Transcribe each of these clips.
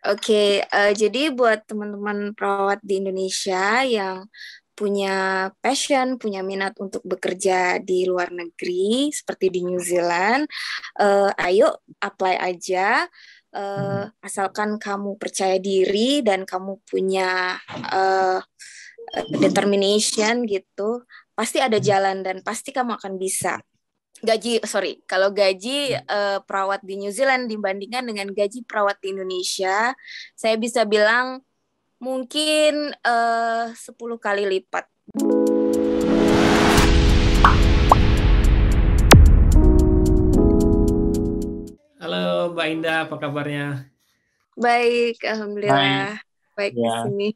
Oke, jadi buat teman-teman perawat di Indonesia yang punya passion, punya minat untuk bekerja di luar negeri, seperti di New Zealand, ayo apply aja. Asalkan kamu percaya diri dan kamu punya uh, determination gitu, pasti ada jalan dan pasti kamu akan bisa. Kalau gaji perawat di New Zealand dibandingkan dengan gaji perawat di Indonesia, saya bisa bilang mungkin 10 kali lipat. Halo Mbak Indah, apa kabarnya? Baik, Baik, alhamdulillah. Baik di ya. sini.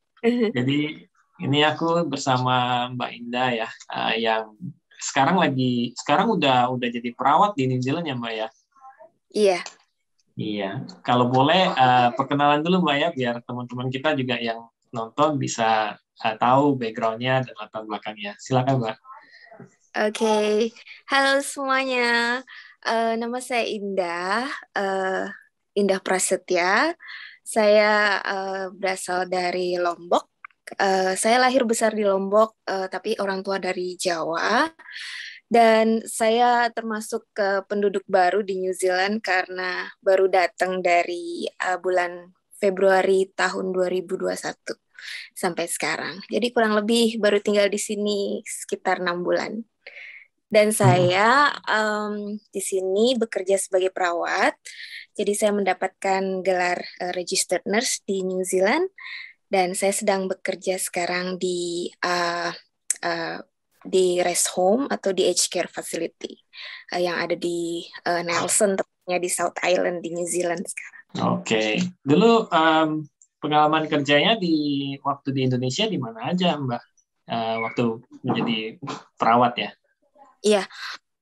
Jadi ini aku bersama Mbak Indah ya, yang sekarang udah jadi perawat di New Zealand ya Mbak ya. Iya. Iya. Kalau boleh perkenalan dulu Mbak ya, biar teman-teman kita juga yang nonton bisa tahu backgroundnya dan latar belakangnya. Silakan Mbak. Oke. Halo semuanya. Nama saya Indah. Indah Prasetya. Saya berasal dari Lombok. Saya lahir besar di Lombok, tapi orang tua dari Jawa. Dan saya termasuk ke penduduk baru di New Zealand karena baru datang dari bulan Februari tahun 2021 sampai sekarang. Jadi kurang lebih baru tinggal di sini sekitar 6 bulan. Dan saya di sini bekerja sebagai perawat. Jadi saya mendapatkan gelar registered nurse di New Zealand dan saya sedang bekerja sekarang uh, di rest home atau di aged care facility yang ada di Nelson, tepatnya di South Island di New Zealand sekarang. Oke. Dulu pengalaman kerjanya waktu di Indonesia di mana aja Mbak? Waktu menjadi perawat ya. Iya,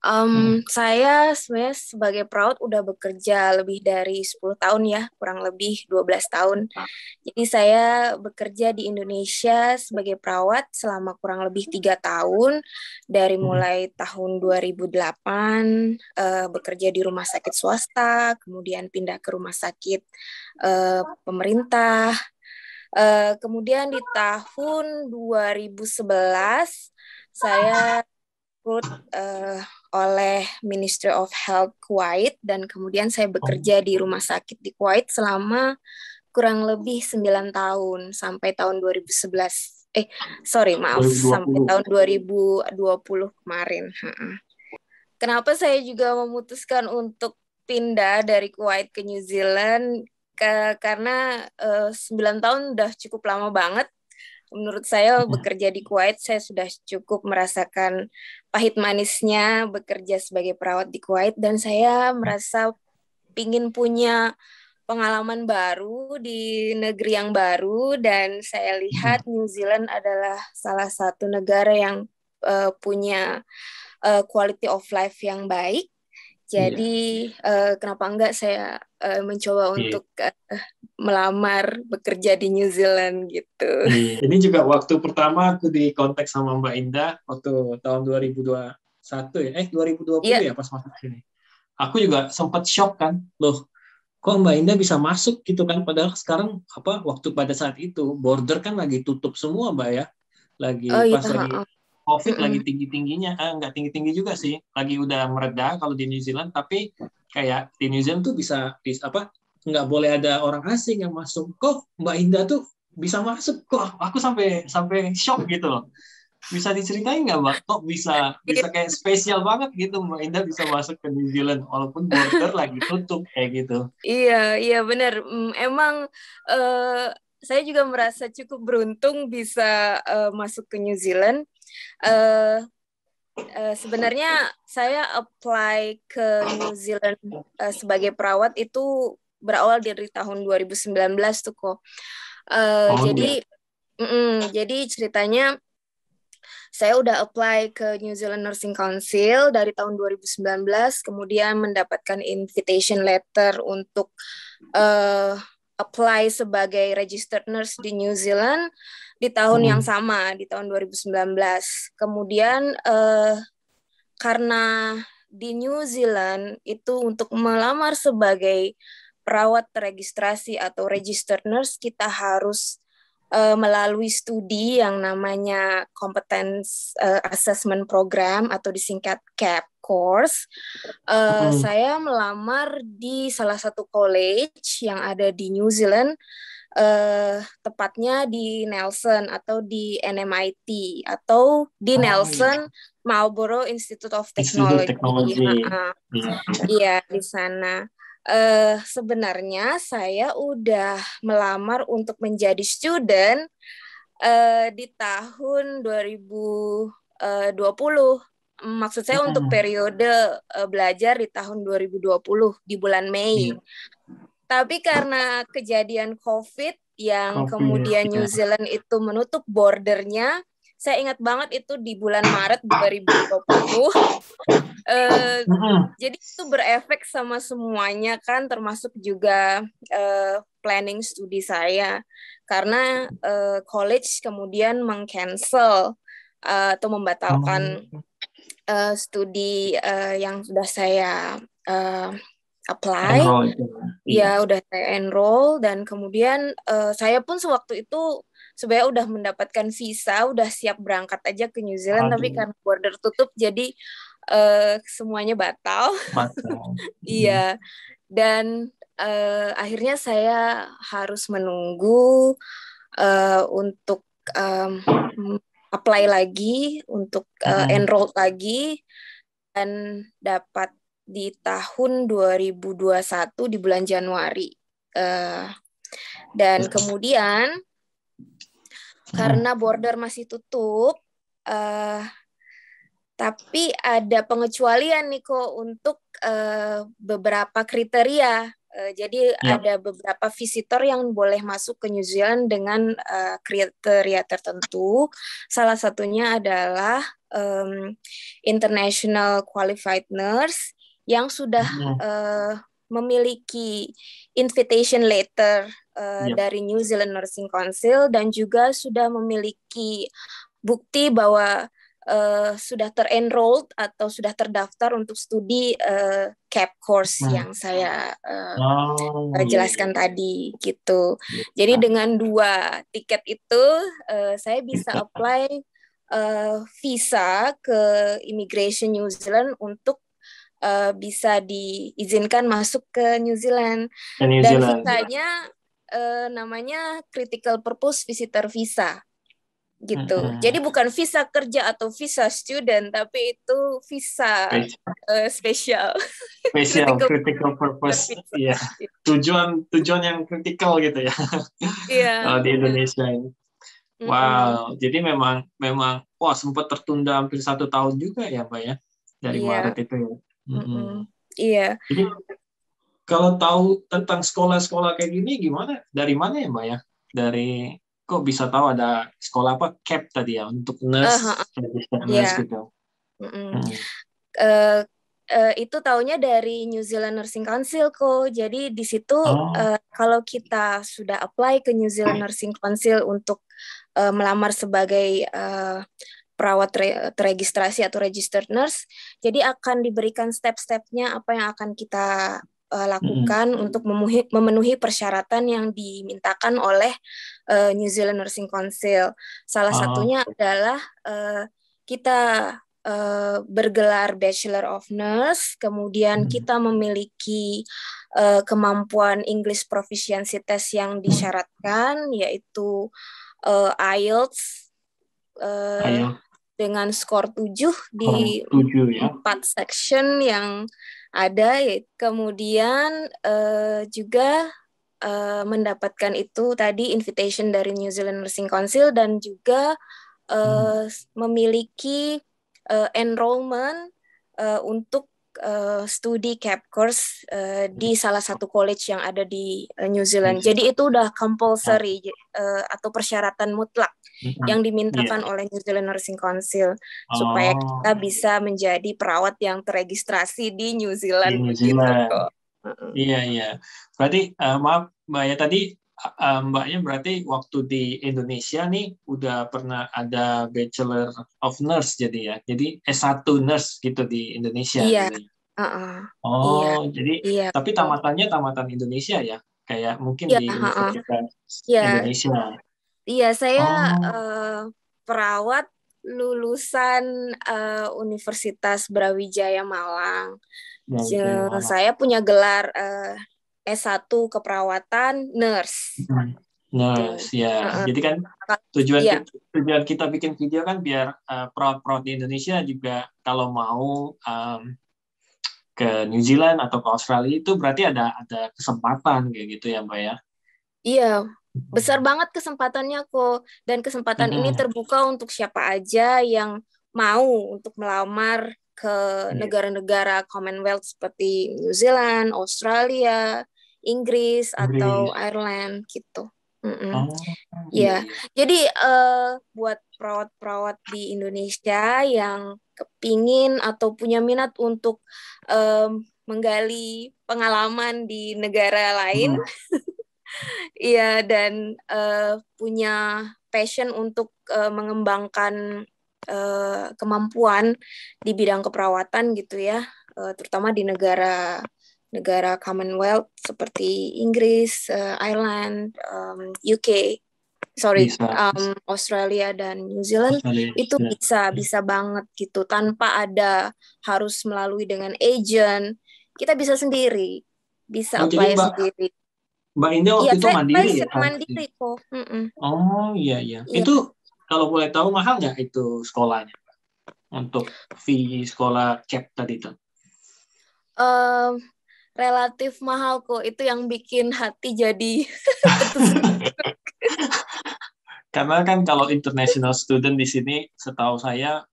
Hmm. saya sebenarnya sebagai perawat udah bekerja lebih dari 10 tahun ya, kurang lebih 12 tahun. Jadi saya bekerja di Indonesia sebagai perawat selama kurang lebih 3 tahun, dari mulai tahun 2008 bekerja di rumah sakit swasta, kemudian pindah ke rumah sakit pemerintah. Kemudian di tahun 2011 saya rekrut oleh Ministry of Health Kuwait dan kemudian saya Oh, bekerja di rumah sakit di Kuwait selama kurang lebih 9 tahun sampai tahun 2011. Sorry, maaf, sampai 2020. tahun 2020 kemarin. Kenapa saya juga memutuskan untuk pindah dari Kuwait ke New Zealand? Karena 9 tahun udah cukup lama banget. Menurut saya bekerja di Kuwait, saya sudah cukup merasakan pahit manisnya bekerja sebagai perawat di Kuwait dan saya merasa pingin punya pengalaman baru di negeri yang baru dan saya lihat New Zealand adalah salah satu negara yang punya quality of life yang baik. Iya. Jadi kenapa enggak saya mencoba Iya. untuk melamar bekerja di New Zealand gitu. Iya. Ini juga waktu pertama aku di kontak sama Mbak Indah waktu tahun 2021 ya, 2020 Iya, ya pas masuk sini. Aku juga sempat shock kan, loh kok Mbak Indah bisa masuk gitu kan, padahal sekarang waktu pada saat itu border kan lagi tutup semua Mbak ya, oh iya, lagi heeh. COVID lagi Mm-mm. tinggi-tingginya, nggak tinggi-tinggi juga sih, lagi udah mereda kalau di New Zealand, tapi kayak di New Zealand tuh nggak boleh ada orang asing yang masuk. Kok Mbak Indah tuh bisa masuk? Kok aku sampai sampai shock gitu loh. Bisa diceritain nggak Mbak? Kok bisa bisa kayak spesial banget gitu Mbak Indah bisa masuk ke New Zealand walaupun border lagi tutup kayak gitu. Iya, iya benar. Emang eh, saya juga merasa cukup beruntung bisa masuk ke New Zealand. Eh, Sebenarnya saya apply ke New Zealand sebagai perawat itu berawal dari tahun 2019 tuh kok. Oh Jadi, iya. jadi ceritanya saya udah apply ke New Zealand Nursing Council dari tahun 2019, kemudian mendapatkan invitation letter untuk uh, apply sebagai registered nurse di New Zealand di tahun yang Mm-mm. sama, di tahun 2019. Kemudian karena di New Zealand itu untuk melamar sebagai perawat teregistrasi atau registered nurse, kita harus melalui studi yang namanya Competence Assessment Program atau disingkat CAP course. Saya melamar di salah satu college yang ada di New Zealand, tepatnya di Nelson atau di NMIT atau di Nelson Marlborough Institute of Technology. Iya, di sana. Sebenarnya saya udah melamar untuk menjadi student di tahun 2020. Maksud saya untuk periode belajar di tahun 2020 di bulan Mei. Tapi karena kejadian COVID yang kemudian New Zealand itu menutup bordernya, saya ingat banget itu di bulan Maret 2020. Jadi itu berefek sama semuanya kan, termasuk juga planning studi saya. Karena college kemudian meng-cancel atau membatalkan studi yang sudah saya apply. Udah saya enroll, dan kemudian saya pun sewaktu itu sebenarnya udah mendapatkan visa, udah siap berangkat aja ke New Zealand, tapi karena border tutup jadi semuanya batal. Iya, dan akhirnya saya harus menunggu untuk apply lagi, untuk enroll lagi, dan dapat di tahun 2021 di bulan Januari. Dan kemudian karena border masih tutup, tapi ada pengecualian nih kok untuk beberapa kriteria. Jadi ada beberapa visitor yang boleh masuk ke New Zealand dengan kriteria tertentu. Salah satunya adalah international qualified nurse yang sudah memiliki invitation letter dari New Zealand Nursing Council, dan juga sudah memiliki bukti bahwa sudah terenrolled atau sudah terdaftar untuk studi CAP course yang saya jelaskan tadi gitu. Jadi dengan 2 tiket itu saya bisa apply visa ke Immigration New Zealand untuk bisa diizinkan masuk ke New Zealand. Dan visanya namanya Critical Purpose Visitor Visa gitu. Jadi bukan visa kerja atau visa student, tapi itu visa spesial. Critical purpose. Iya. Tujuan yang kritikal gitu ya. Kalau di Indonesia ini. Wow, jadi memang sempat tertunda hampir 1 tahun juga ya, Mbak ya, dari Maret itu ya. Iya. Jadi kalau tahu tentang sekolah-sekolah kayak gini gimana? Dari mana ya, Mbak ya? Kok bisa tahu ada sekolah apa, CAP tadi ya, untuk nurse gitu. Itu taunya dari New Zealand Nursing Council kok. Jadi di situ kalau kita sudah apply ke New Zealand Nursing Council untuk melamar sebagai perawat teregistrasi atau registered nurse, jadi akan diberikan step-stepnya apa yang akan kita lakukan untuk memenuhi persyaratan yang dimintakan oleh New Zealand Nursing Council. Salah satunya adalah kita bergelar Bachelor of Nurse, kemudian kita memiliki kemampuan English Proficiency Test yang disyaratkan, yaitu IELTS dengan skor 7 di 4 section yang ada. Kemudian juga mendapatkan itu tadi invitation dari New Zealand Nursing Council, dan juga memiliki enrollment untuk studi CAP course di salah satu college yang ada di New Zealand. Jadi itu udah compulsory atau persyaratan mutlak yang dimintakan oleh New Zealand Nursing Council supaya kita bisa menjadi perawat yang teregistrasi di New Zealand. Iya. Berarti maaf Mbak ya, tadi Mbaknya berarti waktu di Indonesia nih udah pernah ada Bachelor of Nurse jadi ya. Jadi S1 Nurse gitu di Indonesia. Iya. Gitu. Heeh. Iya, Oh, jadi iya, tapi kok. tamatannya tamatan Indonesia ya? Kayak mungkin Iya, di heeh. Universitas Iya, Indonesia. iya, saya Oh, eh, perawat lulusan Universitas Brawijaya Malang. dari Jaya Malang. Saya punya gelar S1 keperawatan nurse Hmm. gitu. Nurse ya. Heeh. Jadi kan tujuan Iya, kita, tujuan kita bikin video kan biar perawat-perawat di Indonesia juga kalau mau ke New Zealand atau ke Australia itu berarti ada kesempatan kayak gitu ya, Mbak ya. iya, besar banget kesempatannya kok. Dan kesempatan ini Mm-mm. terbuka untuk siapa aja yang mau untuk melamar ke Iya. negara-negara Commonwealth seperti New Zealand, Australia, Inggris, atau Inggris. Ireland gitu. Mm-mm. Oh, iya Ya, iya. jadi buat perawat-perawat di Indonesia yang kepingin atau punya minat untuk menggali pengalaman di negara lain, Mm. iya, dan punya passion untuk mengembangkan kemampuan di bidang keperawatan gitu ya, terutama di negara Commonwealth seperti Inggris, Ireland, UK, sorry, Bisa. Australia dan New Zealand, Australia. itu Ya. bisa banget gitu tanpa ada harus melalui dengan agent. Kita bisa sendiri, bisa Oh, jadi apply Mbak sendiri. Mbak Indah Iya, waktu itu saya apply mandiri ya? secara mandiri kok. Mm-mm. Oh, iya iya. Iya. Itu kalau boleh tahu mahal nggak itu sekolahnya untuk fee sekolah CAP tadi itu? Em, Relatif mahal kok. Itu yang bikin hati jadi tertusuk. Karena kan kalau international student di sini setahu saya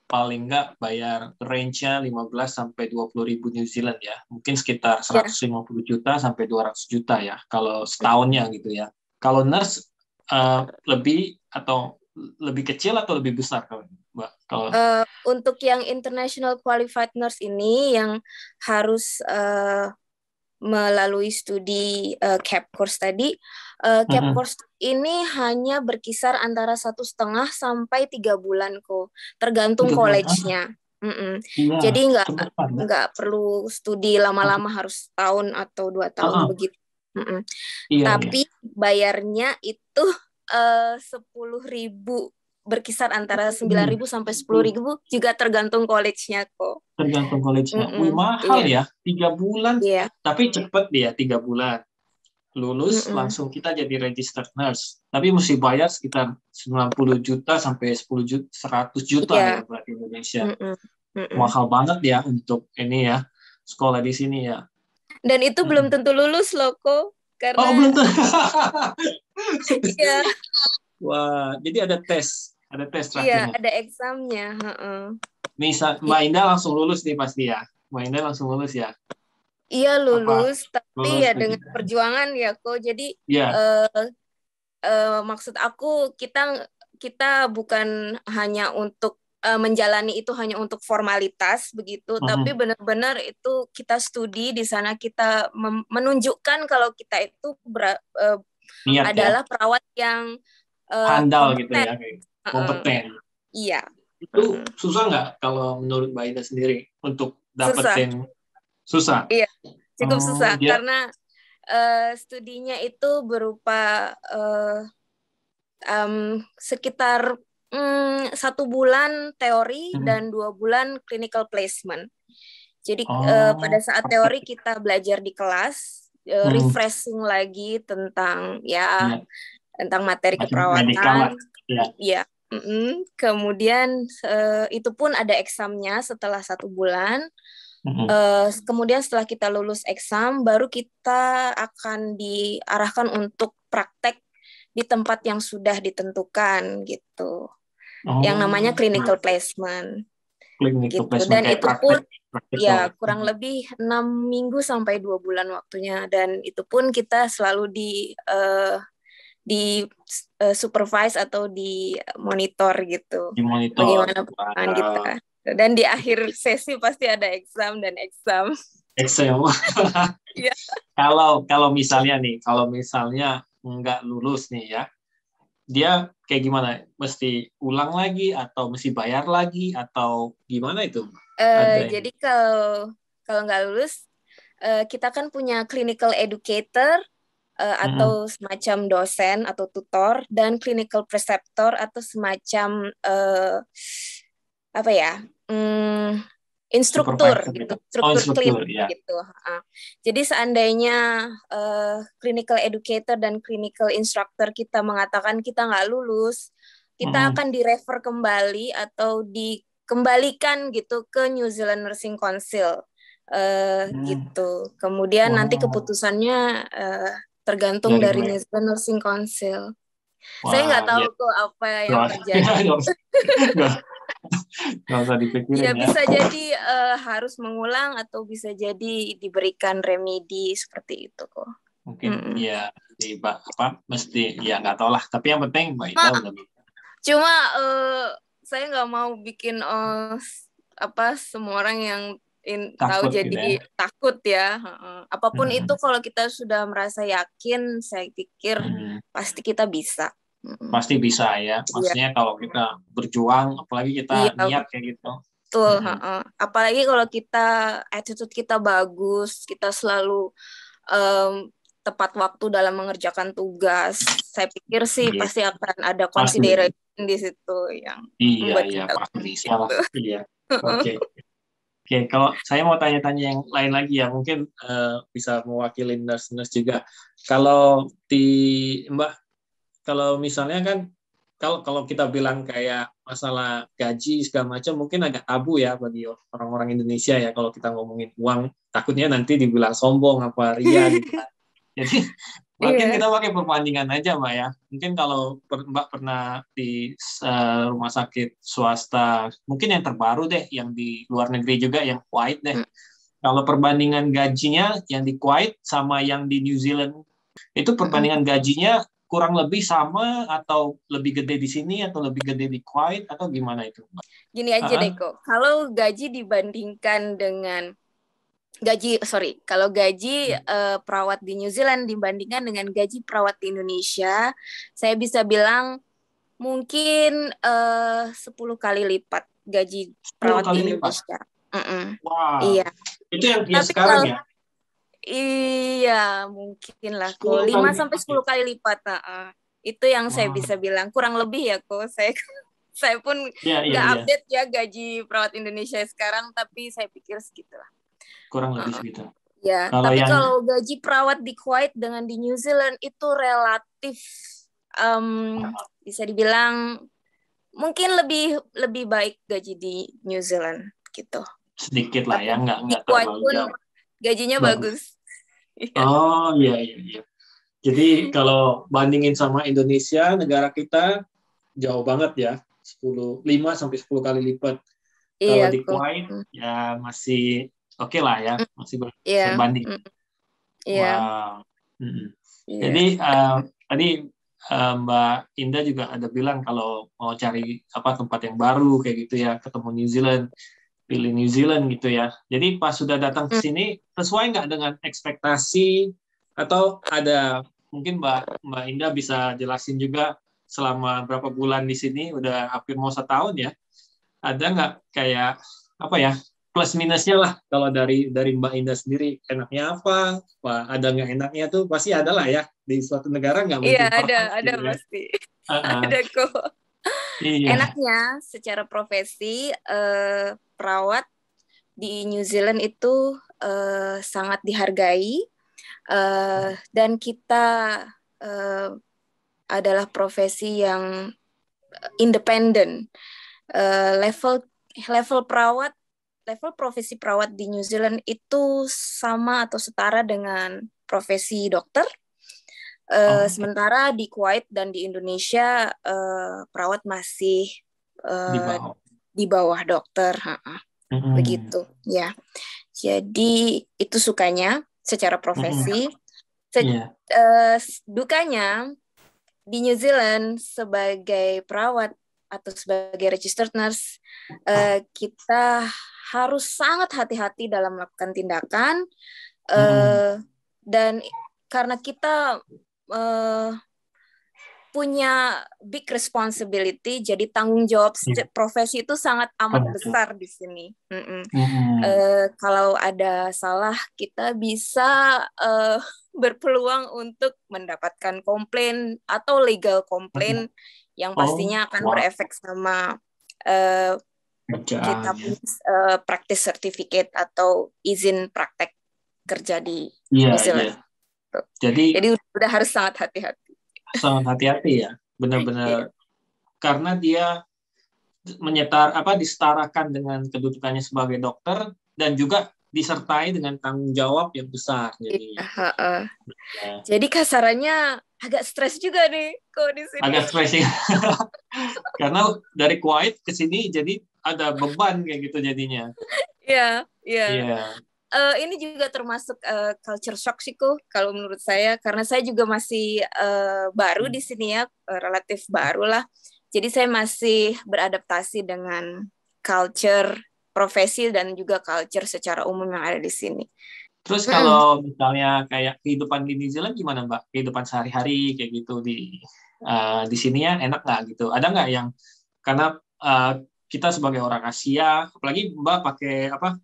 paling nggak bayar range-nya 15 sampai 20 ribu New Zealand ya. Mungkin sekitar Ya. 150 juta sampai 200 juta ya kalau setahunnya gitu ya. Kalau nurse lebih atau lebih kecil atau lebih besar kalau Mbak? Kalau Untuk yang international qualified nurse ini yang harus melalui studi CAP course tadi, CAP Mhm. course ini hanya berkisar antara 1,5 sampai 3 bulan kok, tergantung 3 bulan. college-nya. Mm-mm. Iya, Jadi cepat ya. nggak perlu studi lama-lama harus tahun atau 2 tahun Heeh. begitu. Mm-mm. Iya, iya. Tapi bayarnya itu 10.000, berkisar antara 9.000 sampai 10.000, juga tergantung college-nya kok. Tergantung college-nya. Wih, Mm-mm. mahal Iya, ya. 3 bulan, iya. tapi cepet dia 3 bulan. Lulus, Mm-mm. langsung kita jadi registered nurse. Tapi mesti bayar sekitar 90 juta sampai 10 juta, 100 juta ya Iya. berarti Indonesia. Mm-mm. Mm-mm. Mahal banget ya untuk ini ya, sekolah di sini ya. Dan itu belum Mm. tentu lulus loh kok, Oh, karena belum tuh. iya, Wah, jadi ada tes iya, terakhirnya. ada examnya. Heeh. Misal I- Mbak Indah langsung lulus nih pasti ya. Mbak Indah langsung lulus ya. Iya, Apa lulus, tapi lulus ya lagi? dengan perjuangan ya kok. Jadi Ya. eh, maksud aku, kita kita bukan hanya untuk menjalani itu hanya untuk formalitas begitu, tapi Mhm. benar-benar itu kita studi di sana, kita menunjukkan kalau kita itu Niat ya, adalah perawat yang handal gitu kompeten. ya, kayak Heeh. kompeten. Iya. Itu Heeh. susah nggak kalau menurut Mbak Indah sendiri untuk Susah. dapetin susah? Iya, cukup Oh, susah dia. karena studinya itu berupa sekitar 1 bulan teori Mhm. dan 2 bulan clinical placement. Jadi pada Oh, saat teori praktek. kita belajar di kelas, Hmm, refreshing lagi tentang ya ya, tentang materi macam medikal lah. keperawatan. Ya. Ya, kemudian itu pun ada examnya setelah 1 bulan. Mhm. Kemudian setelah kita lulus exam, baru kita akan diarahkan untuk praktek di tempat yang sudah ditentukan gitu. Yang namanya Oh, clinical placement clinical gitu. placement Dan kayak itu pun praktikal ya ya. kurang lebih 6 minggu sampai 2 bulan waktunya. Dan itu pun kita selalu di supervise atau di monitor gitu. Dimonitor. Bagaimana perkembangan kita. Wow. Dan di akhir sesi pasti ada exam dan exam. Excel. Iya. Kalau misalnya nih, kalau misalnya nggak lulus nih ya, dia kayak gimana? Mesti ulang lagi atau mesti bayar lagi atau gimana itu? Ada ini. Jadi kalau kalau nggak lulus, kita kan punya clinical educator Mm-mm. atau semacam dosen atau tutor, dan clinical preceptor atau semacam apa ya, hmm, instruktur Supervisor gitu, gitu. Oh, instruktur instruktur, klinik ya. gitu. Jadi seandainya clinical educator dan clinical instructor kita mengatakan kita nggak lulus, kita Mm-mm. akan direfer kembali atau dikembalikan gitu ke New Zealand Nursing Council Mm. gitu. Kemudian nanti Wow, keputusannya tergantung dari dari mereka. New Zealand Nursing Council. Saya nggak Wah, tahu ya. tuh apa yang Nggak, terjadi. nggak, nggak usah Ya dipikirin ya. bisa jadi harus mengulang atau bisa jadi diberikan remedi seperti itu kok. Mungkin Mm-mm. ya di apa mesti ya nggak tahu lah. Tapi yang penting Mbak Ida Ma- udah bisa. Cuma saya nggak mau bikin apa semua orang yang tahu Takut gitu jadi ya. takut ya. Apapun itu Mm-mm. kalau kita sudah merasa yakin, saya pikir Mm. pasti kita bisa. Mm-mm. Pasti bisa ya. Iya, Maksudnya kalau kita berjuang, apalagi kita iya niat kayak gitu. betul. Mm-mm. Apalagi kalau kita attitude kita bagus, kita selalu em, tepat waktu dalam mengerjakan tugas. Saya pikir sih Iya, pasti akan ada pasti. consideration di situ yang Iya, membuat iya, kita pasti bisa lah. gitu. Iya. Oke. Oke, kalau saya mau tanya-tanya yang lain lagi ya, mungkin bisa mewakili nurse-nurse juga. Kalau di Mbak, kalau misalnya kan, kalau kalau kita bilang kayak masalah gaji segala macam, mungkin agak tabu ya bagi orang-orang Indonesia ya. Kalau kita ngomongin uang, takutnya nanti dibilang sombong apa ria gitu kan. Jadi mungkin Iya. kita pakai perbandingan aja Mbak ya. Mungkin kalau Mbak pernah di rumah sakit swasta, mungkin yang terbaru deh, yang di luar negeri juga, yang Kuwait deh. Mm, Kalau perbandingan gajinya yang di Kuwait sama yang di New Zealand, itu mm. perbandingan gajinya kurang lebih sama atau lebih gede di sini atau lebih gede di Kuwait atau gimana itu Mbak? Gini aja Ah, deh kok. Kalau gaji dibandingkan dengan kalau gaji perawat di New Zealand dibandingkan dengan gaji perawat di Indonesia, saya bisa bilang mungkin 10 kali lipat gaji 10 perawat kali di lipat. Indonesia. Mm-mm. Wow. Iya. Itu yang Tapi sekarang kalau ya. iya mungkin lah kok 10 5 kali sampai lipat ya. 10 kali lipat. Itu yang saya Wow. bisa bilang kurang lebih ya kok. Saya pun Iya, iya, nggak iya. update ya gaji perawat Indonesia sekarang, tapi saya pikir segitu. Kurang lebih segitu. Ya, Kalau tapi yang kalau gaji perawat di Kuwait dengan di New Zealand itu relatif bisa dibilang mungkin lebih lebih baik gaji di New Zealand gitu. sedikit lah Tapi ya, di nggak Kuwait terlalu pun jauh. gajinya Bagus. bagus. Iya. Oh iya iya iya. Jadi kalau bandingin sama Indonesia, negara kita jauh banget ya, 5 sampai 10 kali lipat. Iya, Kalau di kok. Kuwait ya masih oke lah ya, masih Iya. sebanding. Iya. Wow. Mm-mm. Iya. Jadi tadi Mbak Indah juga ada bilang kalau mau cari apa tempat yang baru kayak gitu ya, ketemu New Zealand, pilih New Zealand gitu ya. Jadi pas sudah datang ke Mm. sini, sesuai nggak dengan ekspektasi atau ada mungkin Mbak Indah bisa jelasin juga selama berapa bulan di sini, udah hampir mau setahun ya. Ada nggak kayak apa ya plus minusnya lah kalau dari Mbak Indah sendiri enaknya apa, ada nggak enaknya tuh pasti ada lah ya di suatu negara nggak Iya, mungkin perfect ada gitu ya. pasti. Uh-uh. Ada kok. Iya. Enaknya secara profesi perawat di New Zealand itu sangat dihargai, dan kita eh, adalah profesi yang independen. Level level perawat level profesi perawat di New Zealand itu sama atau setara dengan profesi dokter. Oh, oke. Sementara di Kuwait dan di Indonesia perawat masih Di eh, bawah. di bawah dokter, Mm-mm. begitu ya. Jadi itu sukanya secara Mm-mm. profesi. Se- Iya. Dukanya di New Zealand sebagai perawat atau sebagai registered nurse, kita harus sangat hati-hati dalam melakukan tindakan, Mm-mm. dan karena kita uh, punya big responsibility, jadi tanggung jawab profesi itu sangat amat besar di sini. Kalau ada salah, kita bisa berpeluang untuk mendapatkan komplain atau legal komplain yang pastinya akan berefek sama kita punya practice certificate atau izin praktek kerja di New Zealand. Jadi udah harus sangat hati-hati. Sangat hati-hati ya, benar-benar karena dia disetarakan dengan kedudukannya sebagai dokter dan juga disertai dengan tanggung jawab yang besar. Jadi kasarannya agak stres juga nih kok di sini. Agak stres ya. Karena dari Kuwait ke sini jadi ada beban kayak gitu jadinya. Iya. Ini juga termasuk culture shock sih kok kalau menurut saya, karena saya juga masih baru di sini ya, relatif baru lah. Jadi saya masih beradaptasi dengan culture profesi dan juga culture secara umum yang ada di sini. Terus kalau misalnya kayak kehidupan di New Zealand gimana Mbak? Kehidupan sehari-hari kayak gitu di sini ya enak nggak gitu? Ada nggak yang karena kita sebagai orang Asia, apalagi Mbak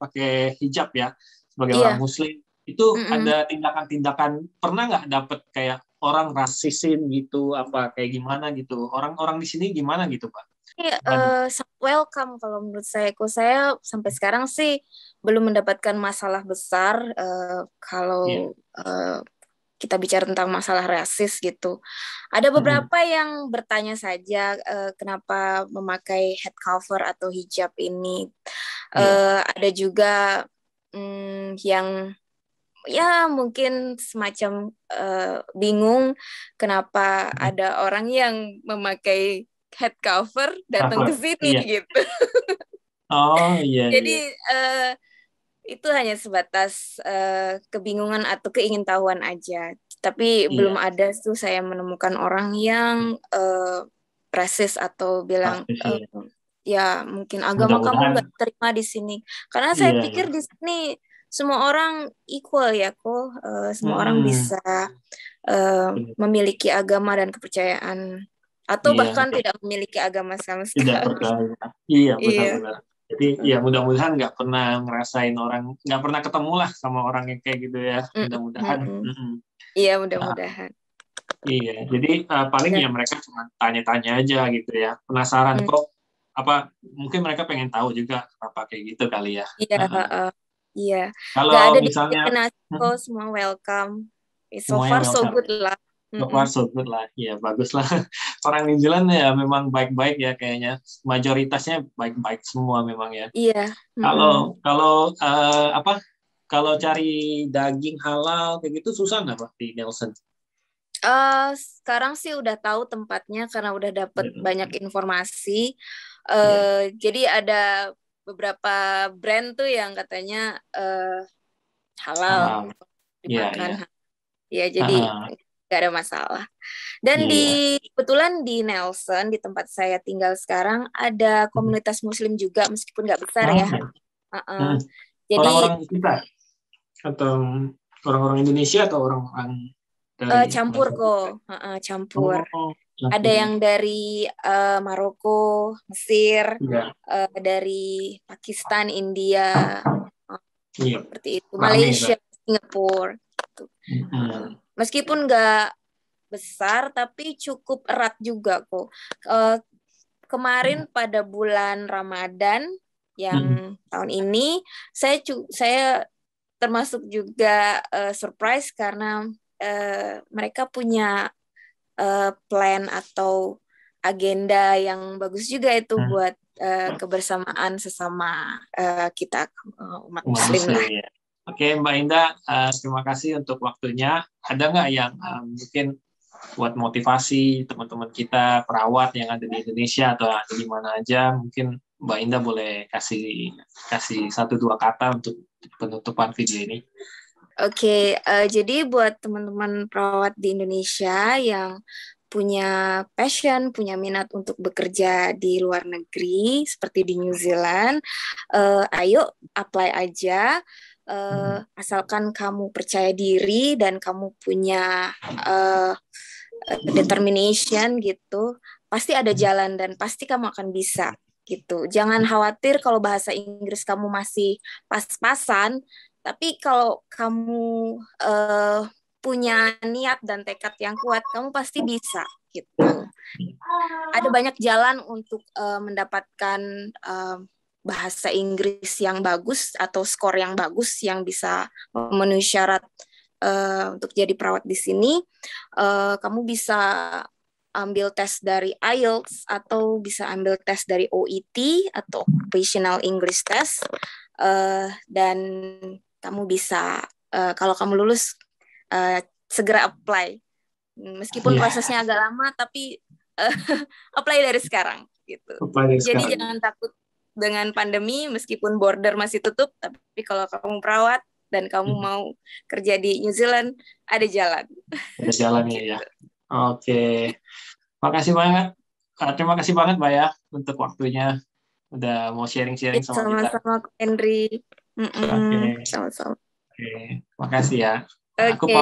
pakai hijab ya sebagai orang Muslim, itu ada tindakan-tindakan, pernah nggak dapet kayak orang rasisin gitu, apa kayak gimana gitu? Orang-orang di sini gimana gitu Pak? Welcome kalau menurut saya. Kok saya sampai sekarang sih belum mendapatkan masalah besar kalau kita bicara tentang masalah rasis gitu. Ada beberapa yang bertanya saja kenapa memakai head cover atau hijab ini. Ada juga yang ya mungkin semacam bingung kenapa ada orang yang memakai head cover datang ke sini gitu. Jadi itu hanya sebatas kebingungan atau keingintahuan aja. Tapi belum ada tuh saya menemukan orang yang rasis atau bilang ya mungkin agama kamu nggak terima di sini. Karena saya pikir di sini semua orang equal ya kok. Semua orang bisa memiliki agama dan kepercayaan. Atau bahkan tidak memiliki agama sama sekali. Tidak percaya. Iya, benar-benar. Jadi ya mudah-mudahan nggak pernah ngerasain orang, nggak pernah ketemu lah sama orang yang kayak gitu ya. Mudah-mudahan. Iya, mudah-mudahan. Iya, jadi paling ya mereka cuma tanya-tanya aja gitu ya. Penasaran kok, mungkin mereka pengen tahu juga kenapa kayak gitu kali ya. Iya. Kalau nggak ada misalnya diskriminasi kok, semua welcome. So far so good lah. So far so good lah, ya bagus lah. Orang New Zealand ya memang baik-baik ya kayaknya. Mayoritasnya baik-baik semua memang ya. Iya. Kalau cari daging halal kayak gitu susah nggak Pak di Nelson? Sekarang sih udah tahu tempatnya karena udah dapet banyak informasi. Jadi ada beberapa brand tuh yang katanya halal dimakan. Ya, jadi nggak ada masalah. Dan kebetulan di Nelson, di tempat saya tinggal sekarang, ada komunitas Muslim juga meskipun nggak besar ya. Jadi orang-orang kita atau orang-orang Indonesia atau orang-orang campur kok, campur. Ada yang dari Maroko, Mesir, dari Pakistan, India, seperti itu, Malaysia, Singapura. Gitu. Meskipun nggak besar, tapi cukup erat juga kok. Kemarin pada bulan Ramadan yang tahun ini, saya termasuk juga surprise karena mereka punya plan atau agenda yang bagus juga itu buat kebersamaan sesama kita umat Muslim lah. Ya. Oke, Mbak Indah, terima kasih untuk waktunya. Ada nggak yang mungkin buat motivasi teman-teman kita perawat yang ada di Indonesia atau ada di mana aja, mungkin Mbak Indah boleh kasih 1-2 kata untuk penutupan video ini. Oke, jadi buat teman-teman perawat di Indonesia yang punya passion, punya minat untuk bekerja di luar negeri seperti di New Zealand, ayo apply aja. Asalkan kamu percaya diri dan kamu punya determination gitu, pasti ada jalan dan pasti kamu akan bisa gitu. Jangan khawatir kalau bahasa Inggris kamu masih pas-pasan, tapi kalau kamu punya niat dan tekad yang kuat, kamu pasti bisa gitu. Ada banyak jalan untuk mendapatkan bahasa Inggris yang bagus atau skor yang bagus yang bisa memenuhi syarat untuk jadi perawat di sini. Kamu bisa ambil tes dari IELTS atau bisa ambil tes dari OET atau Occupational English Test, dan kamu bisa kalau kamu lulus segera apply. Meskipun prosesnya agak lama, tapi apply dari sekarang gitu. Jadi jangan takut dengan pandemi, meskipun border masih tutup, tapi kalau kamu perawat dan kamu mau kerja di New Zealand, ada jalan. Ada jalannya ya. Oke. Makasih banget. Terima kasih banget, Mbak ya, untuk waktunya. Udah mau sharing-sharing sama kita. Sama-sama, Henry. Oke. Sama-sama. Oke. Makasih ya. Oke.